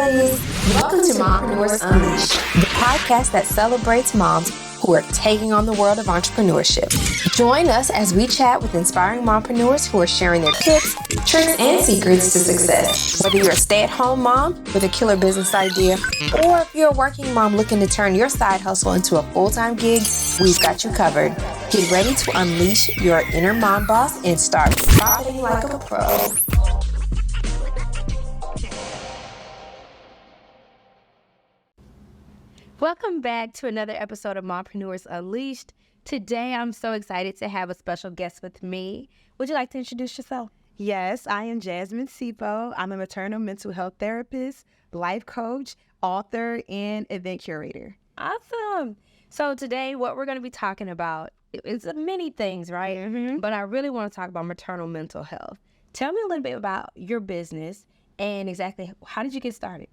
ladies. Welcome to Mompreneurs Unleashed, the podcast that celebrates moms who are taking on the world of entrepreneurship. Join us as we chat with inspiring mompreneurs who are sharing their tips, tricks, and secrets to success. Whether you're a stay-at-home mom with a killer business idea, or if you're a working mom looking to turn your side hustle into a full-time gig, we've got you covered. Get ready to unleash your inner mom boss and start profiting like a pro. Welcome back to another episode of Mompreneurs Unleashed. Today, I'm so excited to have a special guest with me. Would you like to introduce yourself? Yes, I am Jasmin Seapoe. I'm a maternal mental health therapist, life coach, author, and event curator. Awesome. So today, what we're going to be talking about is many things, right? Mm-hmm. But I really want to talk about maternal mental health. Tell me a little bit about your business and exactly how did you get started?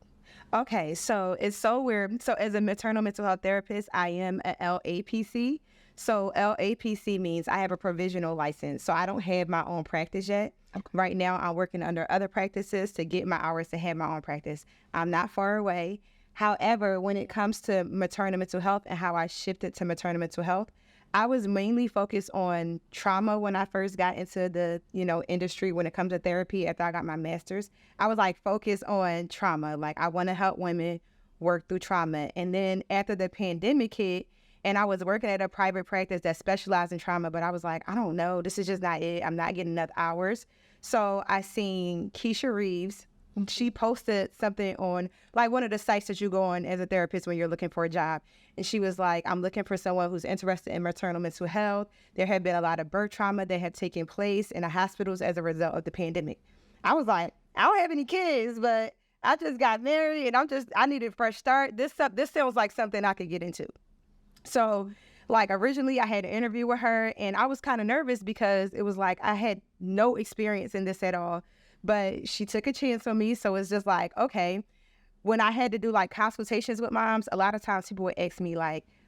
Okay, so it's so weird. So as a maternal mental health therapist, I am a LAPC. So LAPC means I have a provisional license. So I don't have my own practice yet. Okay. Right now, I'm working under other practices to get my hours to have my own practice. I'm not far away. However, when it comes to maternal mental health and how I shifted to maternal mental health, I was mainly focused on trauma when I first got into the, industry when it comes to therapy after I got my master's. I was focused on trauma. I want to help women work through trauma. And then after the pandemic hit and I was working at a private practice that specialized in trauma, but I was like, I don't know, this is just not it. I'm not getting enough hours. So I seen Keisha Reeves. She posted something on one of the sites that you go on as a therapist when you're looking for a job. And she was like, I'm looking for someone who's interested in maternal mental health. There had been a lot of birth trauma that had taken place in the hospitals as a result of the pandemic. I was like, I don't have any kids, but I just got married and I needed a fresh start. This sounds like something I could get into. So originally I had an interview with her and I was kind of nervous because it was I had no experience in this at all. But she took a chance on me. So it's just okay. When I had to do consultations with moms, a lot of times people would ask me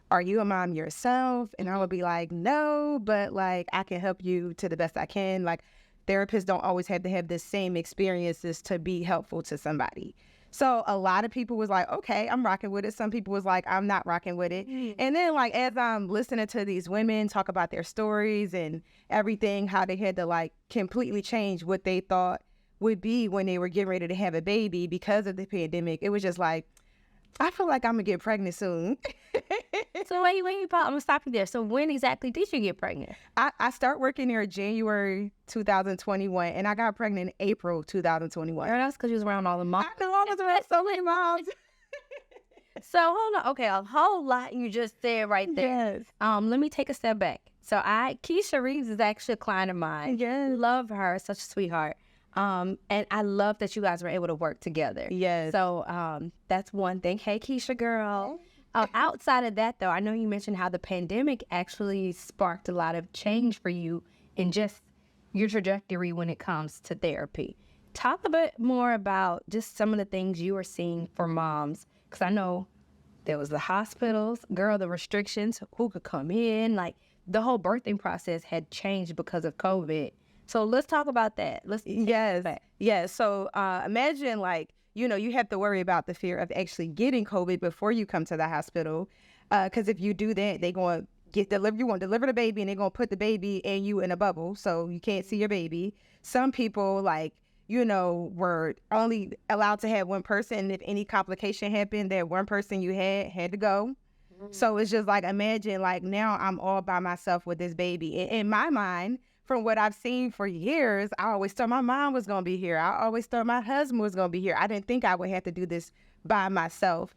are you a mom yourself? And I would be like, no, but I can help you to the best I can. Therapists don't always have to have the same experiences to be helpful to somebody. So a lot of people was okay, I'm rocking with it. Some people was I'm not rocking with it. Mm-hmm. And then as I'm listening to these women talk about their stories and everything, how they had to completely change what they thought would be when they were getting ready to have a baby because of the pandemic, it was just I feel like I'm gonna get pregnant soon. So wait, I'm gonna stop you there. So when exactly did you get pregnant? I start working there January 2021 and I got pregnant in April 2021. Girl, that's because you was around all the moms. I know, I was around so many moms. So hold on, okay, a whole lot you just said right there. Yes. Let me take a step back. So Keisha Reeves is actually a client of mine. Yes. Love her, such a sweetheart. And I love that you guys were able to work together. Yes. So that's one thing. Hey, Keisha girl. Outside of that, though, I know you mentioned how the pandemic actually sparked a lot of change for you in just your trajectory when it comes to therapy. Talk a bit more about just some of the things you were seeing for moms, because I know there was the hospitals, girl, the restrictions, who could come in, the whole birthing process had changed because of COVID. So let's talk about that. Yes. So imagine you have to worry about the fear of actually getting COVID before you come to the hospital. Because if you do that, they're going to you want to deliver the baby and they're going to put the baby and you in a bubble. So you can't see your baby. Some people were only allowed to have one person. And if any complication happened, that one person you had to go. Mm-hmm. So it's just imagine now I'm all by myself with this baby. In my mind, from what I've seen for years, I always thought my mom was going to be here. I always thought my husband was going to be here. I didn't think I would have to do this by myself.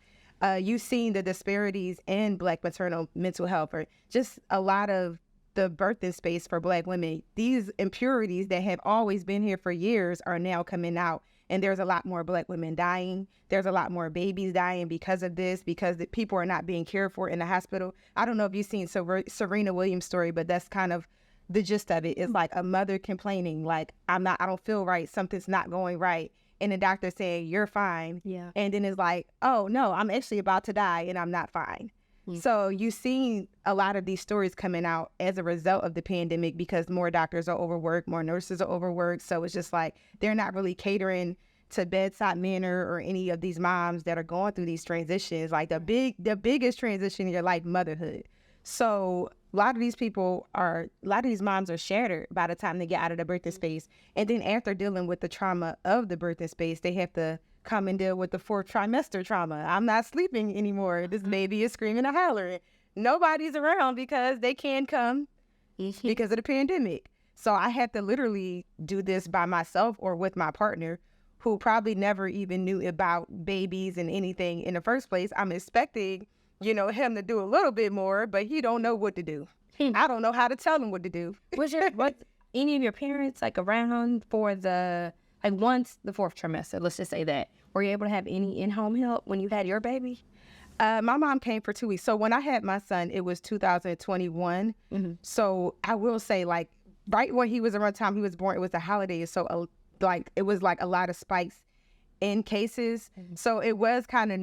You've seen the disparities in Black maternal mental health, or just a lot of the birthing space for Black women. These impurities that have always been here for years are now coming out. And there's a lot more Black women dying. There's a lot more babies dying because of this, because the people are not being cared for in the hospital. I don't know if you've seen Serena Williams' story, but that's kind of the gist of it. Is a mother complaining, I don't feel right. Something's not going right. And the doctor saying, you're fine. Yeah. And then it's oh no, I'm actually about to die and I'm not fine. Mm-hmm. So you've seen a lot of these stories coming out as a result of the pandemic because more doctors are overworked, more nurses are overworked. So it's just they're not really catering to bedside manner or any of these moms that are going through these transitions, like the biggest transition in your life, motherhood. So a lot of these moms are shattered by the time they get out of the birthing space. And then after dealing with the trauma of the birthing space, they have to come and deal with the 4th trimester trauma. I'm not sleeping anymore. This baby is screaming and hollering. Nobody's around because they can't come because of the pandemic. So I had to literally do this by myself or with my partner, who probably never even knew about babies and anything in the first place. I'm expecting, him to do a little bit more, but he don't know what to do. I don't know how to tell him what to do. Was any of your parents around for once the 4th trimester? Let's just say that. Were you able to have any in-home help when you had your baby? My mom came for 2 weeks. So when I had my son, it was 2021. So I will say, right when he was around the time he was born, it was the holidays. So it was a lot of spikes in cases. So it was kind of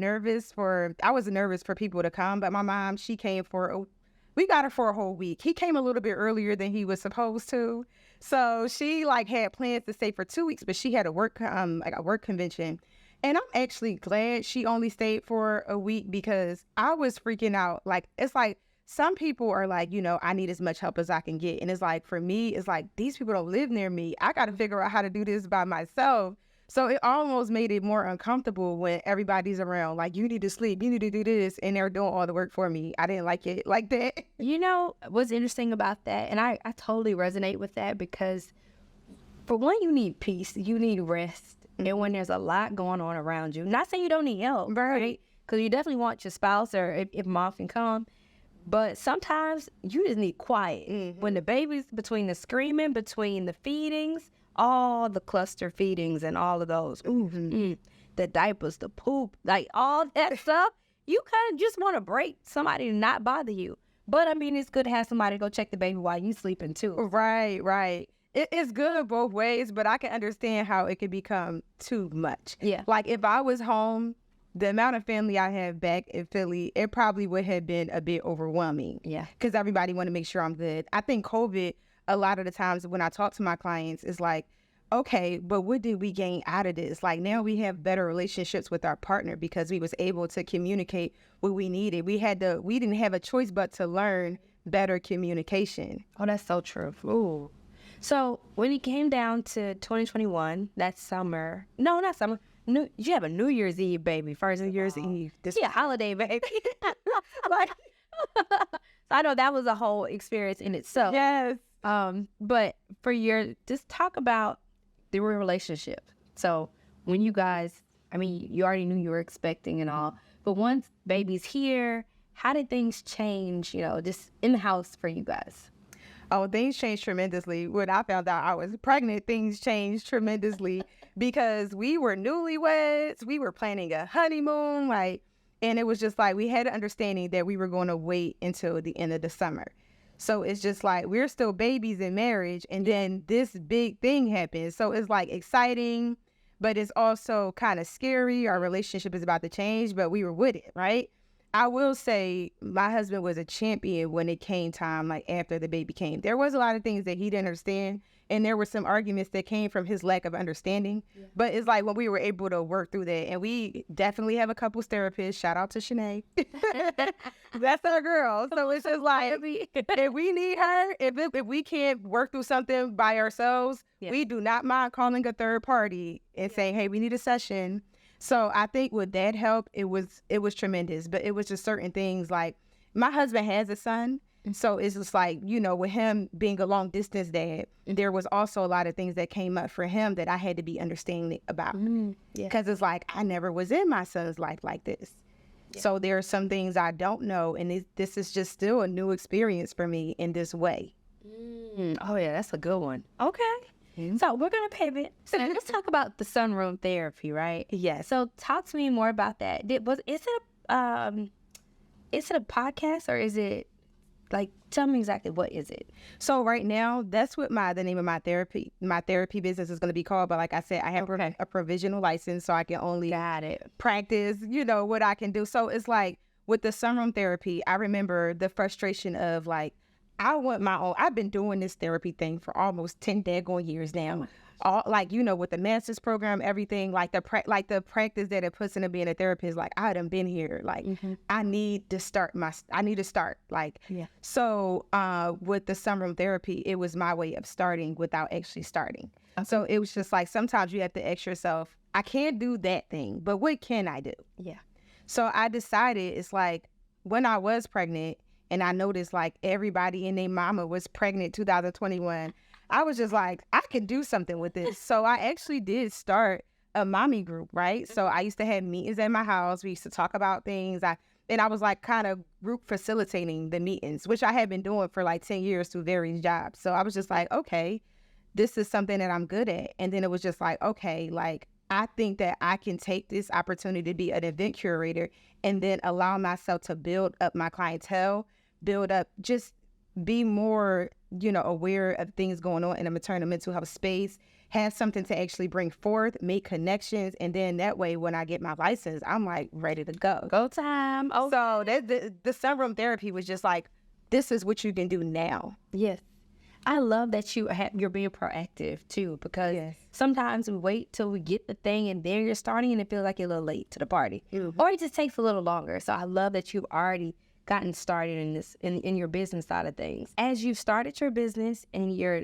I was nervous for people to come, but my mom, she came we got her for a whole week. He came a little bit earlier than he was supposed to. So she had plans to stay for 2 weeks, but she had a work convention. And I'm actually glad she only stayed for a week, because I was freaking out. It's some people are I need as much help as I can get. And it's for me, it's these people don't live near me. I got to figure out how to do this by myself. So it almost made it more uncomfortable when everybody's around. You need to sleep, you need to do this, and they're doing all the work for me. I didn't like it like that. What's interesting about that, and I totally resonate with that, because for one, you need peace, you need rest. And when there's a lot going on around you, not saying you don't need help, right? Because you definitely want your spouse, or if mom can come. But sometimes you just need quiet. When the baby's between the screaming, between the feedings, all the cluster feedings and all of those, the diapers, the poop, all that stuff, you kind of just want to break somebody to not bother you. But I mean, it's good to have somebody go check the baby while you sleeping too. Right. It's good both ways, but I can understand how it can become too much. Yeah. If I was home, the amount of family I have back in Philly, it probably would have been a bit overwhelming. Yeah. Because everybody want to make sure I'm good. I think COVID, a lot of the times when I talk to my clients, is okay, but what did we gain out of this? Now we have better relationships with our partner because we was able to communicate what we needed. We didn't have a choice but to learn better communication. Oh, that's so true. Ooh. So when it came down to 2021, that summer, no, not summer, you have a New Year's Eve baby, first New Year's Eve. Holiday baby. So I know that was a whole experience in itself. Yes. But just talk about the relationship. So when you guys, you already knew you were expecting and all, but once baby's here, how did things change, just in the house for you guys? Oh, things changed tremendously. When I found out I was pregnant, things changed tremendously because we were newlyweds. We were planning a honeymoon, and it was just we had an understanding that we were going to wait until the end of the summer. So it's just we're still babies in marriage, and then this big thing happens. So it's exciting, but it's also kind of scary. Our relationship is about to change, but we were with it, right? I will say my husband was a champion when it came time, after the baby came. There was a lot of things that he didn't understand, and there were some arguments that came from his lack of understanding. Yeah. But it's when we were able to work through that, and we definitely have a couples therapist. Shout out to Shanae. That's our girl. So it's just if we need her, if we can't work through something by ourselves, we do not mind calling a third party and saying, hey, we need a session. So I think with that help, it was tremendous. But it was just certain things my husband has a son. So it's just with him being a long distance dad, there was also a lot of things that came up for him that I had to be understanding about. Because it's I never was in my son's life like this. Yeah. So there are some things I don't know. And this is just still a new experience for me in this way. Oh, yeah, that's a good one. Okay. So we're going to pivot. So let's talk about the sunroom therapy, right? Yes. So talk to me more about that. Is it a podcast, or is it tell me exactly what is it? So right now, that's what the name of my therapy business is going to be called. But like I said, I have a provisional license, so I can only practice, what I can do. So it's with the sunroom therapy, I remember the frustration of I want my own. I've been doing this therapy thing for almost 10 daggone years now. all like, with the master's program, everything, like the practice that it puts into being a therapist, like I done been here, like I need to start like, so with the sunroom therapy, it was my way of starting without actually starting. Okay. So it was just like, sometimes you have to ask yourself, I can't do that thing, but what can I do? Yeah. So I decided, it's like, when I was pregnant and I noticed like everybody and their mama was pregnant 2021, I was just like, I could do something with this. So I actually did start a mommy group, right? So I used to have meetings at my house. We used to talk about things. And I was like kind of group facilitating the meetings, which I had been doing for like 10 years through various jobs. So I was just like, okay, this is something that I'm good at. And then it was just like, okay, like, I think that I can take this opportunity to be an event curator and then allow myself to build up my clientele, just be more, aware of things going on in a maternal mental health space, have something to actually bring forth, make connections. And then that way, when I get my license, I'm like ready to go. Go time. Oh, so the sunroom therapy was just like, this is what you can do now. Yes. I love that you're being proactive too, because sometimes we wait till we get the thing and then you're starting and it feels like you're a little late to the party, or it just takes a little longer. So I love that you've already gotten started in this in your business side of things. As you've started your business and you're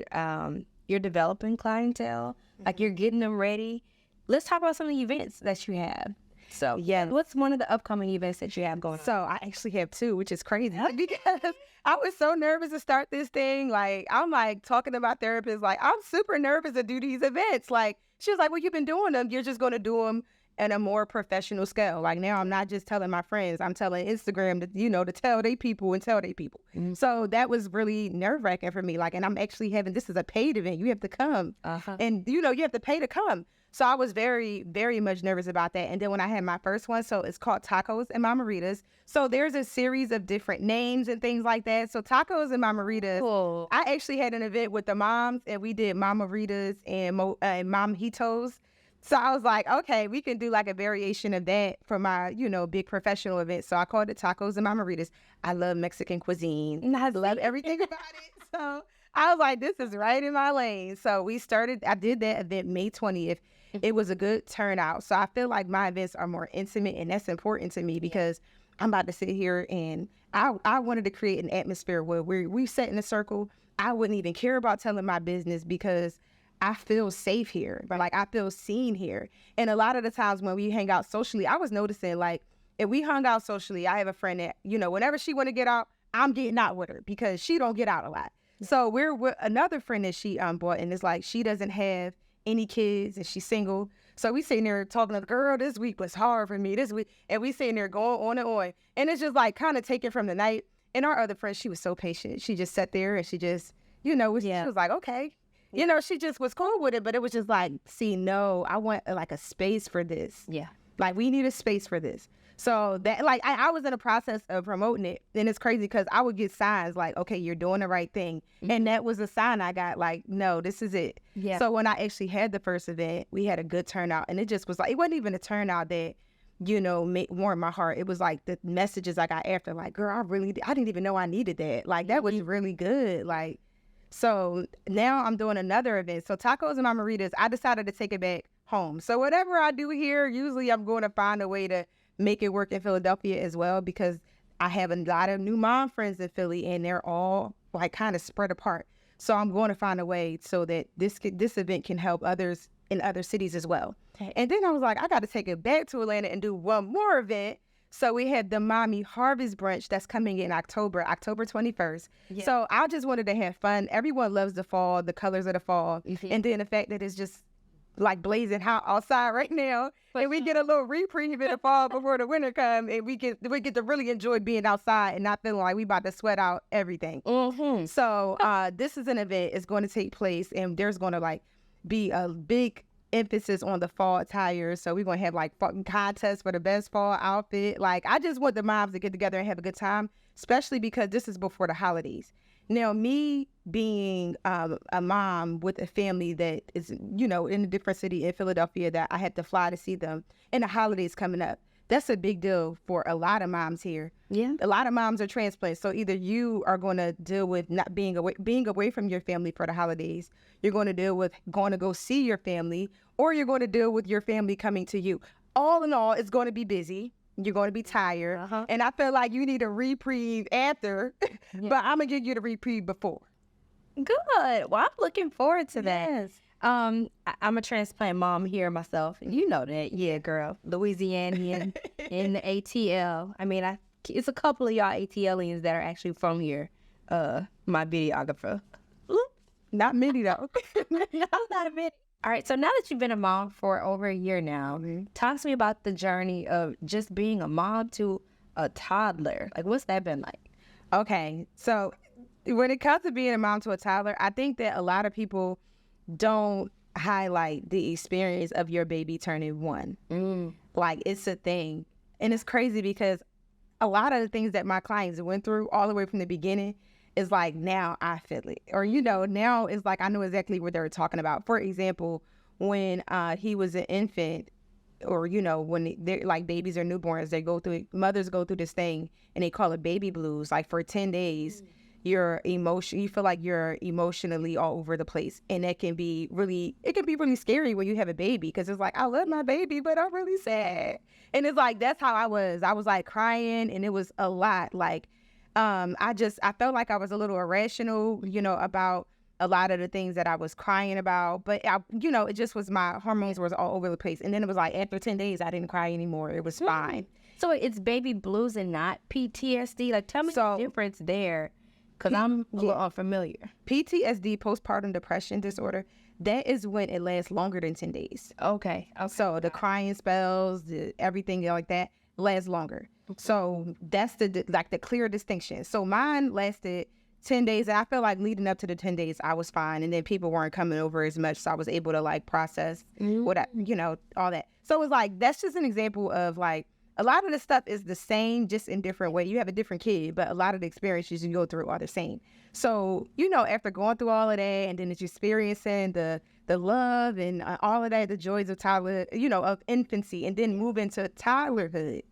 developing clientele, like you're getting them ready. Let's talk about some of the events that you have. So what's one of the upcoming events that you have going on? So I actually have two, which is crazy because I was so nervous to start this thing. Like, I'm like talking to my therapist, like, I'm super nervous to do these events. Like, she was like, well, you've been doing them. You're just going to do them at a more professional scale. Like, now I'm not just telling my friends, I'm telling Instagram to tell they people and tell they people. Mm-hmm. So that was really nerve-wracking for me. Like, and I'm actually this is a paid event. You have to come. And, you have to pay to come. So I was very, very much nervous about that. And then when I had my first one, so it's called Tacos and Margaritas. So there's a series of different names and things like that. So Tacos and Margaritas. Cool. I actually had an event with the moms, and we did Margaritas and Mojitos. So I was like, okay, we can do like a variation of that for my, big professional event. So I called it Tacos and Margaritas. I love Mexican cuisine. And I love everything about it. So I was like, this is right in my lane. So I did that event May 20th. It was a good turnout. So I feel like my events are more intimate, and that's important to me because I'm about to sit here and I wanted to create an atmosphere where we sat in a circle. I wouldn't even care about telling my business because I feel safe here. Like, I feel seen here. And a lot of the times when we hang out socially, I was noticing, like, if we hung out socially, I have a friend that, whenever she want to get out, I'm getting out with her because she don't get out a lot. So we're with another friend that she bought, and it's like she doesn't have any kids and she's single. So we sitting there talking to the girl, this week was hard for me this week. And we sitting there going on and on. And it's just like kind of taken from the night. And our other friend, she was so patient. She just sat there and she just, she was like, okay. She just was cool with it. But it was just like, I want like a space for this. Yeah. Like, we need a space for this. So that, like, I was in the process of promoting it. And it's crazy because I would get signs like, okay, you're doing the right thing. Mm-hmm. And that was a sign I got, like, no, this is it. Yeah. So when I actually had the first event, we had a good turnout. And it just was like, it wasn't even a turnout that, warmed my heart. It was like the messages I got after, like, girl, I didn't even know I needed that. Like, that was really good. Like, so now I'm doing another event. So Tacos and Margaritas, I decided to take it back home. So whatever I do here, usually I'm going to find a way to make it work in Philadelphia as well, because I have a lot of new mom friends in Philly and they're all like kind of spread apart. So I'm going to find a way so that this event can help others in other cities as well. Okay. And then I was like, I got to take it back to Atlanta and do one more event. So we had the Mommy Harvest Brunch that's coming in October 21st. Yeah. So I just wanted to have fun. Everyone loves the fall, the colors of the fall. Mm-hmm. And then the fact that it's just like blazing hot outside right now, and we get a little reprieve in the fall before the winter comes, and we get to really enjoy being outside and not feeling like we about to sweat out everything. Mm-hmm. So this is an event. It's going to take place, and there's going to like be a big emphasis on the fall attire. So we're going to have like contests for the best fall outfit. Like, I just want the moms to get together and have a good time, especially because this is before the holidays. Now, me being a mom with a family that is, in a different city in Philadelphia that I had to fly to see them, and the holidays coming up, that's a big deal for a lot of moms here. Yeah. A lot of moms are transplants. So either you are going to deal with not being away from your family for the holidays. You're going to deal with going to go see your family, or you're going to deal with your family coming to you. All in all, it's going to be busy. You're going to be tired. And I feel like you need a reprieve after, but I'm going to give you the reprieve before. Good. Well, I'm looking forward to that. Yes. I'm a transplant mom here myself. You know that. Yeah, girl. Louisianian in the ATL. I mean, it's a couple of y'all ATLians that are actually from here. My videographer. Not many, though. Not many. All right. So now that you've been a mom for over a year now, talk to me about the journey of just being a mom to a toddler. Like, what's that been like? Okay. So when it comes to being a mom to a toddler, I think that a lot of people don't highlight the experience of your baby turning 1. Like, it's a thing. And it's crazy because a lot of the things that my clients went through all the way from the beginning is like, now I feel it. Or, now it's like I know exactly what they were talking about. For example, when he was an infant, or, when they're like babies or newborns, mothers go through this thing and they call it baby blues. Like, for 10 days, you feel like you're emotionally all over the place. And it can be really scary when you have a baby, because it's like, I love my baby, but I'm really sad. And it's like, that's how I was like crying, and it was a lot. Like, I felt like I was a little irrational, about a lot of the things that I was crying about, but it just was, my hormones was all over the place. And then it was like, after 10 days, I didn't cry anymore. It was fine. So it's baby blues and not PTSD. Like, tell me the difference there. Because I'm a little unfamiliar. PTSD, postpartum depression disorder, that is when it lasts longer than 10 days. Okay. So the crying spells, everything like that lasts longer. So that's the clear distinction. So mine lasted 10 days. And I feel like leading up to the 10 days, I was fine. And then people weren't coming over as much. So I was able to like process all that. So it's like, that's just an example of like, a lot of the stuff is the same, just in different ways. You have a different kid, but a lot of the experiences you go through are the same. So, after going through all of that, and then it's experiencing the love and all of that, the joys of toddler, of infancy, and then move into toddlerhood,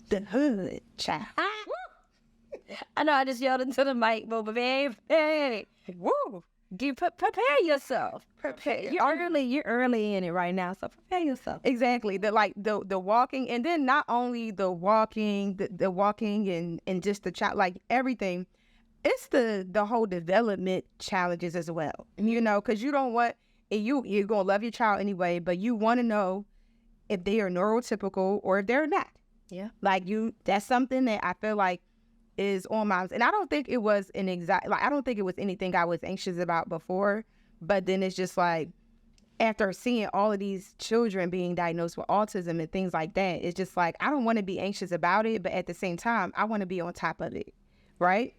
the hood, child. I know I just yelled into the mic, but babe, hey, woo. Prepare yourself. You're early in it right now, so prepare yourself. Exactly. The walking, and then not only the walking, the walking and just the child, like everything. It's the whole development challenges as well. Because you don't want, you're gonna love your child anyway, but you want to know if they are neurotypical or if they're not. Yeah. Like that's something that I feel like is on moms. And I don't think it was I don't think it was anything I was anxious about before, but then it's just like, after seeing all of these children being diagnosed with autism and things like that, it's just like, I don't want to be anxious about it, but at the same time, I want to be on top of it, right?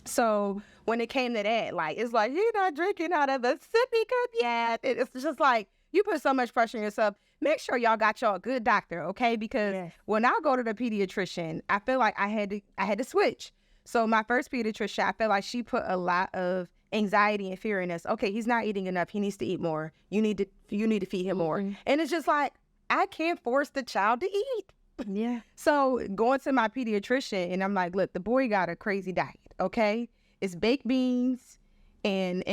So when it came to that, like, it's like, you're not drinking out of a sippy cup yet. It's just like, you put so much pressure on yourself. Make sure y'all got y'all a good doctor, okay? Because when I go to the pediatrician, I feel like I had to switch. So my first pediatrician, I felt like she put a lot of anxiety and fear in us. Okay, he's not eating enough. He needs to eat more. You need to feed him more. And it's just like, I can't force the child to eat. Yeah. So going to my pediatrician, and I'm like, look, the boy got a crazy diet, okay? It's baked beans and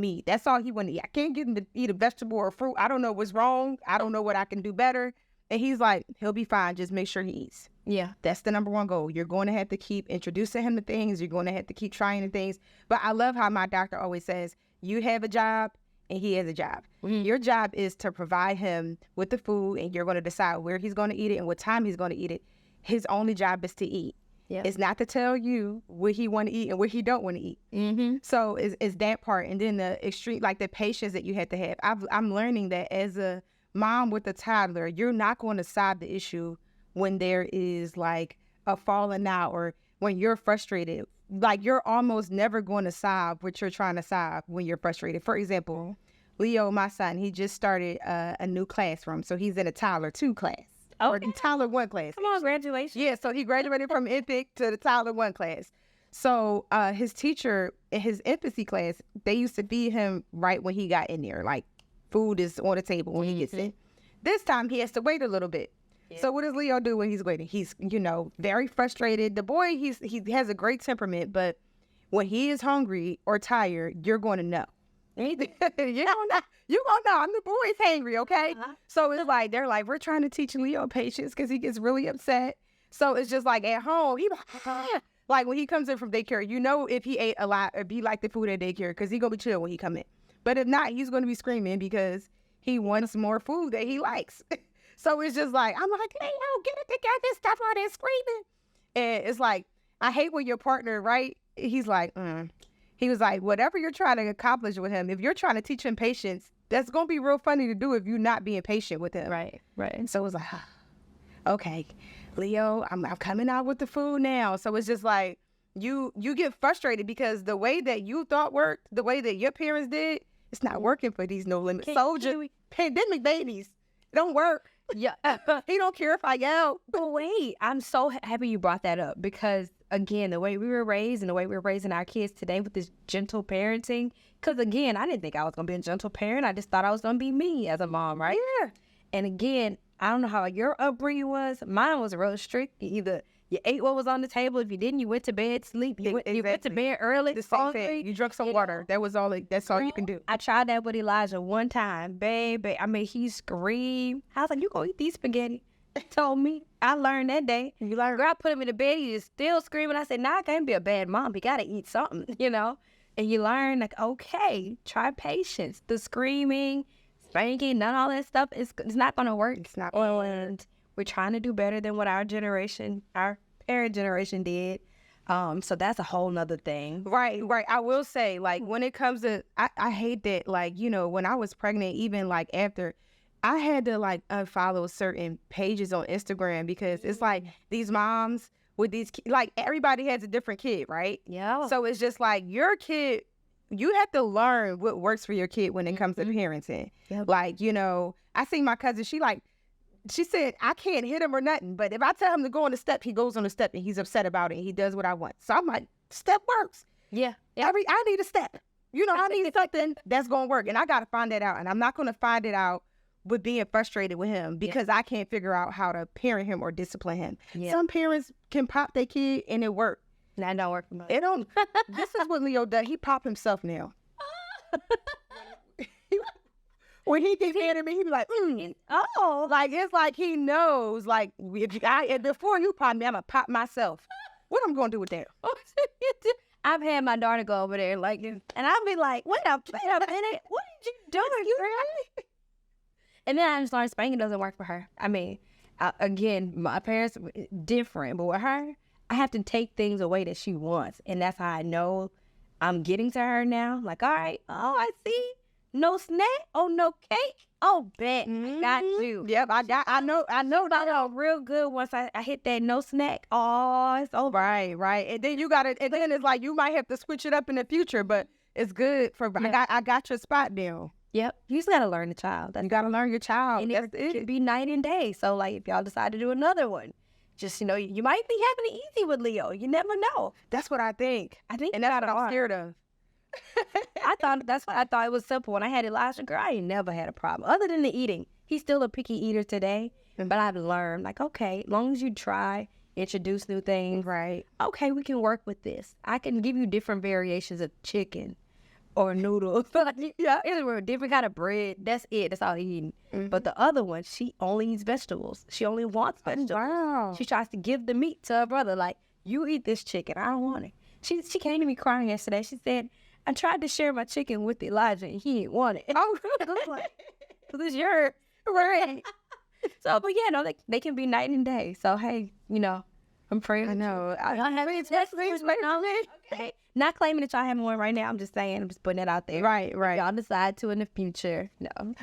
meat. That's all he want to eat. I can't get him to eat a vegetable or fruit. I don't know what's wrong. I don't know what I can do better. And he's like, he'll be fine. Just make sure he eats. Yeah. That's the number one goal. You're going to have to keep introducing him to things. You're going to have to keep trying the things. But I love how my doctor always says, you have a job and he has a job. Your job is to provide him with the food, and you're going to decide where he's going to eat it and what time he's going to eat it. His only job is to eat. Yeah. It's not to tell you what he want to eat and what he don't want to eat. So it's that part. And then the extreme, like the patience that you have to have. I'm learning that as a mom with a toddler, you're not going to solve the issue when there is like a falling out or when you're frustrated. Like, you're almost never going to solve what you're trying to solve when you're frustrated. For example, Leo, my son, he just started a new classroom. So he's in a toddler 2 class. Oh, or toddler 1 class. Come on, congratulations. Yeah, so he graduated from infant to the toddler 1 class. So his teacher in his infancy class, they used to feed him right when he got in there. Like, food is on the table when he gets in. This time he has to wait a little bit. So what does Leo do when he's waiting? He's, very frustrated. The boy, he has a great temperament, but when he is hungry or tired, you're going to know. You're going to know. I'm the boy's hangry, okay? So it's like, they're like, we're trying to teach Leo patience because he gets really upset. So it's just like at home, he like when he comes in from daycare, if he ate a lot, if he liked the food at daycare, because he's going to be chill when he come in. But if not, he's going to be screaming because he wants more food that he likes. So it's just like, I'm like, Leo, get it together, stop all that screaming. And it's like, I hate when your partner, right? He's like, He was like, whatever you're trying to accomplish with him, if you're trying to teach him patience, that's going to be real funny to do if you're not being patient with him. Right. And so it was like, okay, Leo, I'm coming out with the food now. So it's just like, you get frustrated because the way that you thought worked, the way that your parents did, it's not working for these no limit soldier pandemic babies. It don't work. Yeah. He don't care if I yell. But wait, I'm so happy you brought that up because, again, the way we were raised and the way we're raising our kids today with this gentle parenting, because, again, I didn't think I was going to be a gentle parent. I just thought I was going to be me as a mom, right? Yeah. And, again, I don't know how your upbringing was. Mine was real strict. Either you ate what was on the table. If you didn't, you went to bed, sleep. You went to bed early. The same thing. You drank some water. That was all. That's all you can do. I tried that with Elijah one time, baby. I mean, he screamed. I was like, "You gonna eat these spaghetti?" He told me. I learned that day. You learned. Girl, I put him in the bed. He was still screaming. I said, "Nah, I can't be a bad mom. You gotta eat something, And you learn, like, okay, try patience. The screaming, spanking, none of all that stuff. It's not gonna work. It's not. And we're trying to do better than what our parent generation did. So that's a whole nother thing. Right. I will say, like, when it comes to, I hate that, like, when I was pregnant, even like after, I had to like unfollow certain pages on Instagram because it's like these moms with these, like, everybody has a different kid, right? Yeah. So it's just like your kid, you have to learn what works for your kid when it comes to parenting. Yep. Like, I see my cousin, she said, I can't hit him or nothing, but if I tell him to go on the step, he goes on the step and he's upset about it. He does what I want. So I'm like, step works. Yeah. I need a step. I need something that's going to work. And I got to find that out. And I'm not going to find it out with being frustrated with him because I can't figure out how to parent him or discipline him. Yeah. Some parents can pop their kid and it works. That don't work for me. It don't. This is what Leo does. He pop himself now. When he gets mad at me, he be like, like, it's like he knows, like, before you pop me, I'm going to pop myself. What I'm going to do with that? I've had my daughter go over there, like, and I'll be like, wait a minute, what did you do? And then I just learned spanking doesn't work for her. I mean, again, my parents, different, but with her, I have to take things away that she wants. And that's how I know I'm getting to her now. Like, all right, I see. No snack? Oh, no cake? Oh, bet. I got you. Yep, I know that. Real good once I hit that no snack. Oh, it's over. Right. And then and then it's like you might have to switch it up in the future, but it's good for, I got your spot now. Yep. You just got to learn the child. You got to learn your child. And it could be night and day. So, like, if y'all decide to do another one, just, you might be having it easy with Leo. You never know. That's what I think. And that's what I'm scared of. That's why I thought it was simple. When I had Elijah, girl, I ain't never had a problem. Other than the eating. He's still a picky eater today. But I've learned, like, okay, as long as you try, introduce new things. Right. Okay, we can work with this. I can give you different variations of chicken or noodles. Yeah, it's different kind of bread. That's it. That's all he eating. But the other one, she only eats vegetables. She only wants vegetables. Wow. She tries to give the meat to her brother. Like, you eat this chicken. I don't want it. She came to me crying yesterday. She said, I tried to share my chicken with Elijah and he didn't want it. Oh, this is yours. Right. So, but yeah, no, they can be night and day. So, hey, I'm praying. I know. Okay. Not claiming that y'all having one right now. I'm just saying, I'm just putting it out there. Right. If y'all decide to in the future.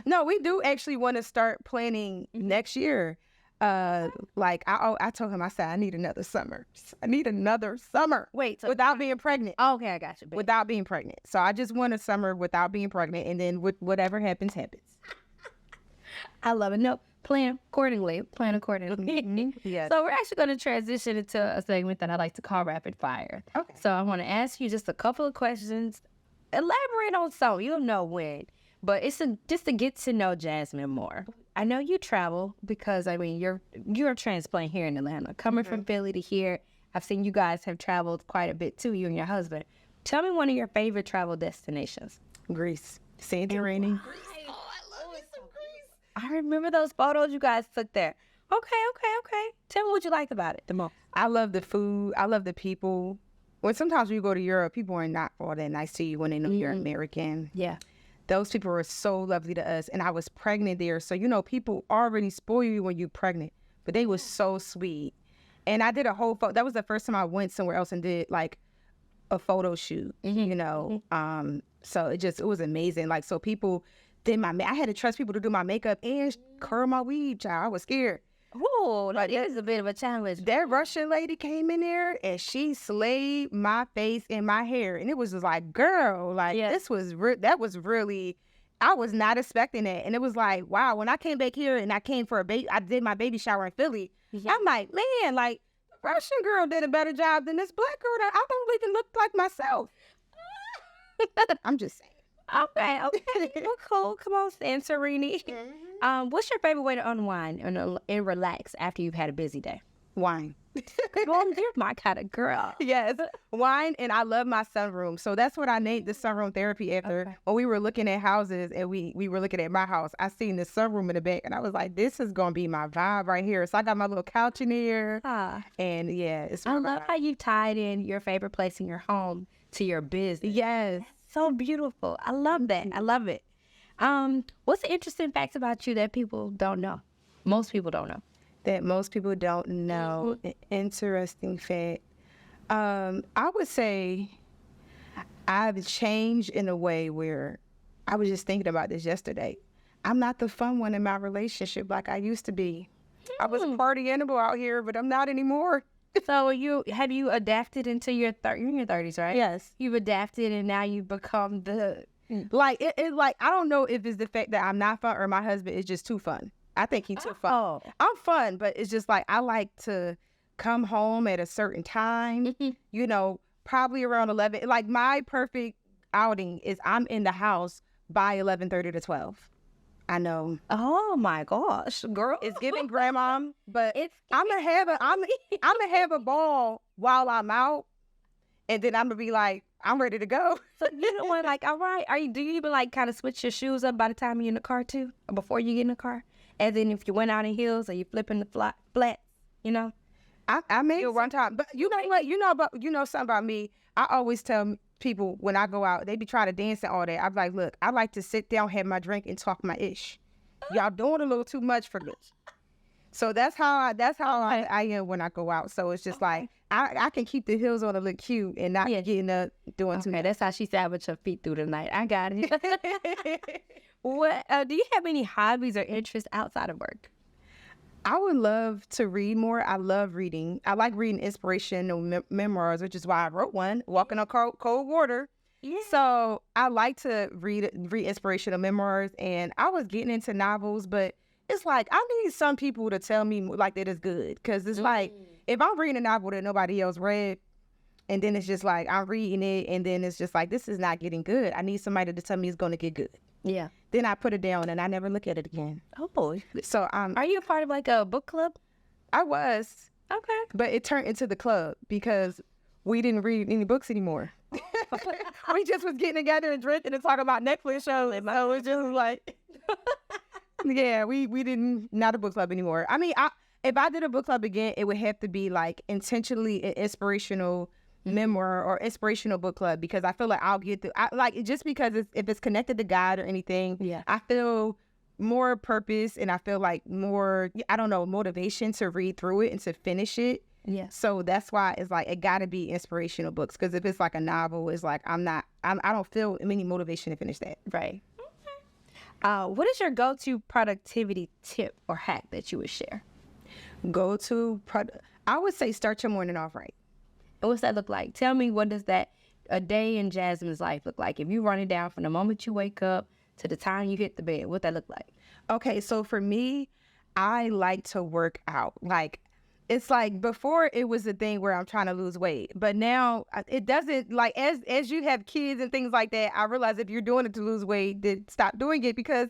No, we do actually want to start planning next year. Like I told him, I said, I need another summer. Wait, so without being pregnant. Oh, okay, I got you. Babe. Without being pregnant. So I just want a summer without being pregnant, and then whatever happens. I love it. No, plan accordingly. Yes. So we're actually going to transition into a segment that I like to call rapid fire. Okay. So I want to ask you just a couple of questions. Elaborate on some. You'll know when. But it's just to get to know Jasmin more. I know you travel because I mean you're a transplant here in Atlanta. Coming from Philly to here, I've seen you guys have traveled quite a bit too, you and your husband. Tell me one of your favorite travel destinations. Greece, Santorini. I remember those photos you guys took there. Okay. Tell me what you liked about it the most. I love the food. I love the people. Sometimes when you go to Europe, people are not all that nice to you when they know you're American. Yeah. Those people were so lovely to us. And I was pregnant there. So, you know, people already spoil you when you're pregnant. But they were so sweet. And I did a whole photo. That was the first time I went somewhere else and did like a photo shoot, you know. So it was amazing. Like, so people did I had to trust people to do my makeup and curl my weave, child. I was scared. Oh, that is a bit of a challenge. That Russian lady that in there and she slayed my face and my hair. And it was just like, girl, like that was really, I was not expecting that. And it was like, wow, when I came back here and I came for I did my baby shower in Philly. I'm like, man, like Russian girl did a better job than this black girl that I don't even look like myself. I'm just saying. Okay. Well, cool. Come on, Santorini. What's your favorite way to unwind and relax after you've had a busy day? Wine. Well, you're my kind of girl. Yes, wine, and I love my sunroom. So that's what I named the sunroom therapy after. Okay. When we were looking at houses and we were looking at my house, I seen the sunroom in the back, and I was like, this is going to be my vibe right here. So I got my little couch in here, and yeah. I love how you tied in your favorite place in your home to your business. Yes. So beautiful. I love that. I love it. What's the interesting facts about you that people don't know? Most people don't know. That most people don't know. An interesting fact. I would say I've changed in a way where I was just thinking about this yesterday. I'm not the fun one in my relationship like I used to be. I was a party animal out here, but I'm not anymore. So have you adapted into you're in your 30s, right? Yes. You've adapted and now you've become like like I don't know if it's the fact that I'm not fun or my husband is just too fun. I think he's too fun. I'm fun, but it's just like I like to come home at a certain time, you know, probably around 11. Like my perfect outing is I'm in the house by 11:30 to 12. I know. Oh my gosh, girl! It's giving grandma, but I'm gonna have a ball while I'm out, and then I'm gonna be like, I'm ready to go. So you know what? Like, all right, do you even like kind of switch your shoes up by the time you're in the car too, or before you get in the car? And then if you went out in heels or you flipping the flats, you know? I may one time, but you know what? You know something about me. I always tell people when I go out, they be trying to dance and all that. I'm like, look, I like to sit down, have my drink, and talk my ish. Y'all doing a little too much for me. So that's how I am when I go out. So it's just like I can keep the heels on a little cute and not getting up doing too much. That's how she said with your feet through the night. I got it. What do you have any hobbies or interests outside of work? I would love to read more. I love reading. I like reading inspirational memoirs, which is why I wrote one, Walking on Cold Water. Yeah. So I like to read inspirational memoirs, and I was getting into novels, but it's like I need some people to tell me like that it's good, because it's like if I'm reading a novel that nobody else read, and then it's just like I'm reading it, and then it's just like this is not getting good. I need somebody to tell me it's going to get good. Yeah. Then I put it down and I never look at it again. Oh boy. So are you a part of like a book club? I was. Okay. But it turned into the club because we didn't read any books anymore. We just was getting together and drinking and talking about Netflix shows. And it was just like, yeah, we didn't, not a book club anymore. I mean, if I did a book club again, it would have to be like intentionally an inspirational memoir or inspirational book club, because I feel like I'll get through. Just because if it's connected to God or anything, I feel more purpose and I feel like more, I don't know, motivation to read through it and to finish it. Yeah. So that's why it's like it got to be inspirational books, because if it's like a novel, it's like I don't feel any motivation to finish that. Right. Okay. What is your go-to productivity tip or hack that you would share? I would say start your morning off right. And what's that look like? Tell me, what does a day in Jasmin's life look like? If you run it down from the moment you wake up to the time you hit the bed, what that look like? Okay, so for me, I like to work out. Like, it's like before it was a thing where I'm trying to lose weight, but now it doesn't, like as you have kids and things like that, I realize if you're doing it to lose weight, then stop doing it, because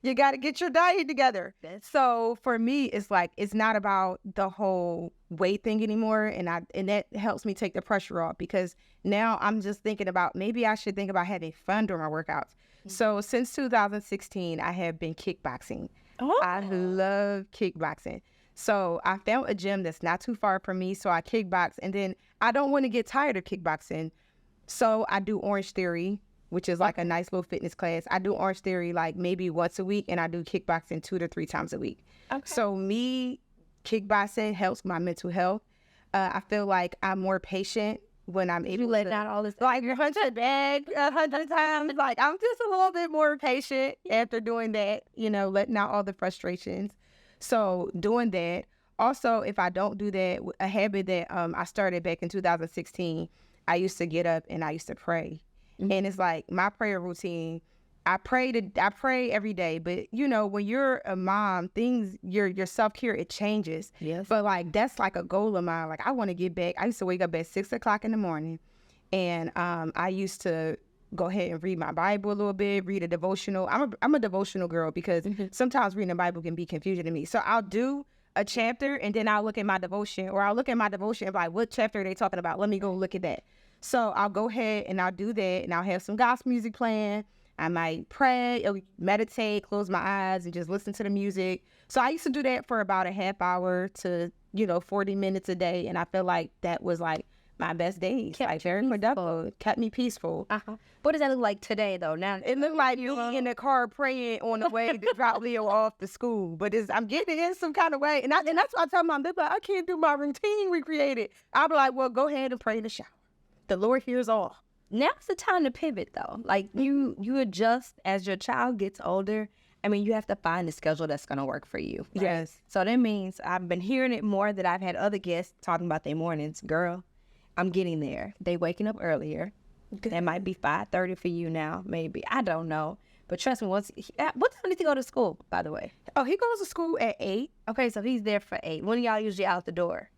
You got to get your diet together. So for me, it's like, it's not about the whole weight thing anymore. And that helps me take the pressure off, because now I'm just thinking about, maybe I should think about having fun during my workouts. So since 2016, I have been kickboxing. Oh. I love kickboxing. So I found a gym that's not too far from me. So I kickbox, and then I don't want to get tired of kickboxing. So I do Orange Theory, which is like a nice little fitness class. I do Orange Theory like maybe once a week, and I do kickboxing 2 to 3 times a week. Okay. So me, kickboxing helps my mental health. I feel like I'm more patient when I'm able letting to out all this, like 100 times. Like, I'm just a little bit more patient after doing that, letting out all the frustrations. So doing that. Also, if I don't do that, a habit that I started back in 2016, I used to get up and I used to pray. And it's like my prayer routine. I pray every day, but when you're a mom, your self-care, it changes. Yes. But like, that's like a goal of mine. Like, I want to get back. I used to wake up at 6 o'clock in the morning, and I used to go ahead and read my Bible a little bit, read a devotional. I'm a devotional girl, because sometimes reading the Bible can be confusing to me. So I'll do a chapter, and then I'll look at my devotion, or I'll look at my devotion and be like, what chapter are they talking about? Let me go look at that. So I'll go ahead and I'll do that, and I'll have some gospel music playing. I might pray, meditate, close my eyes, and just listen to the music. So I used to do that for about a half hour to, 40 minutes a day. And I feel like that was like my best days. Like, very productive, kept me peaceful. What does that look like today, though? Now it looked like me in the car praying on the way to drop Leo off to school. But I'm getting it in some kind of way. And that's why I tell mom, they're like, I can't do my routine we created. I'll be like, well, go ahead and pray in the shower. The Lord hears all. Now's the time to pivot, though. Like, you adjust as your child gets older. I mean, you have to find a schedule that's going to work for you. Right? Yes. So that means I've been hearing it more, that I've had other guests talking about their mornings. Girl, I'm getting there. They waking up earlier. That might be 5:30 for you now, maybe. I don't know. But trust me, what time does he go to school, by the way? Oh, he goes to school at 8. Okay, so he's there for 8. When are y'all usually out the door?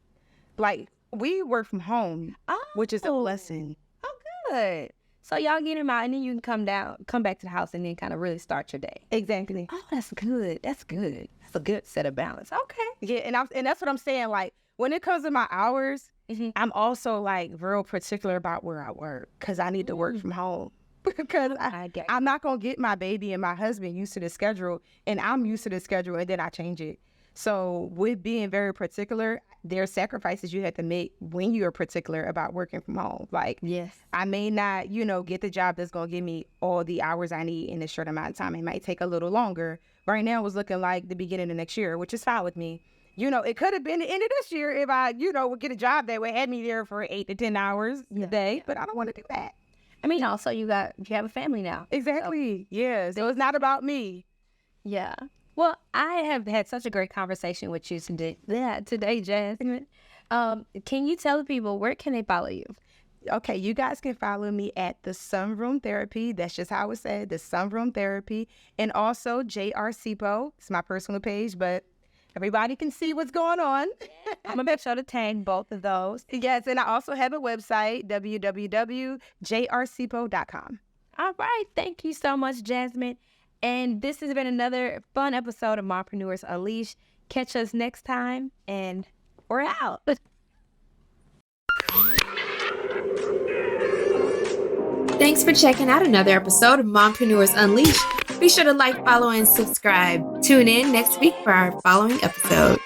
Like, we work from home, which is a blessing. Oh, good. So y'all get him out, and then you can come back to the house, and then kind of really start your day. Exactly. Oh, that's good. That's good. That's a good set of balance. Okay. Yeah, and that's what I'm saying. Like, when it comes to my hours, I'm also like real particular about where I work, because I need to work from home. Because I'm not going to get my baby and my husband used to the schedule, and I'm used to the schedule, and then I change it. So with being very particular, there are sacrifices you have to make when you're particular about working from home. Like, yes, I may not, get the job that's going to give me all the hours I need in a short amount of time. It might take a little longer. Right now, it's looking like the beginning of next year, which is fine with me. It could have been the end of this year if I, would get a job that would have me there for 8 to 10 hours a day, but I don't want to do that. I mean, also, you have a family now. Exactly. So. Yeah. So it's not about me. Yeah. Well, I have had such a great conversation with you today, Jasmin. Can you tell the people, where can they follow you? Okay, you guys can follow me at the Sunroom Therapy. That's just how it's said, the Sunroom Therapy. And also JR Seapoe. It's my personal page, but everybody can see what's going on. I'm going to make sure to tag both of those. Yes, and I also have a website, www.jrseapoe.com. All right. Thank you so much, Jasmin. And this has been another fun episode of Mompreneurs Unleashed. Catch us next time, and we're out. Thanks for checking out another episode of Mompreneurs Unleashed. Be sure to like, follow, and subscribe. Tune in next week for our following episode.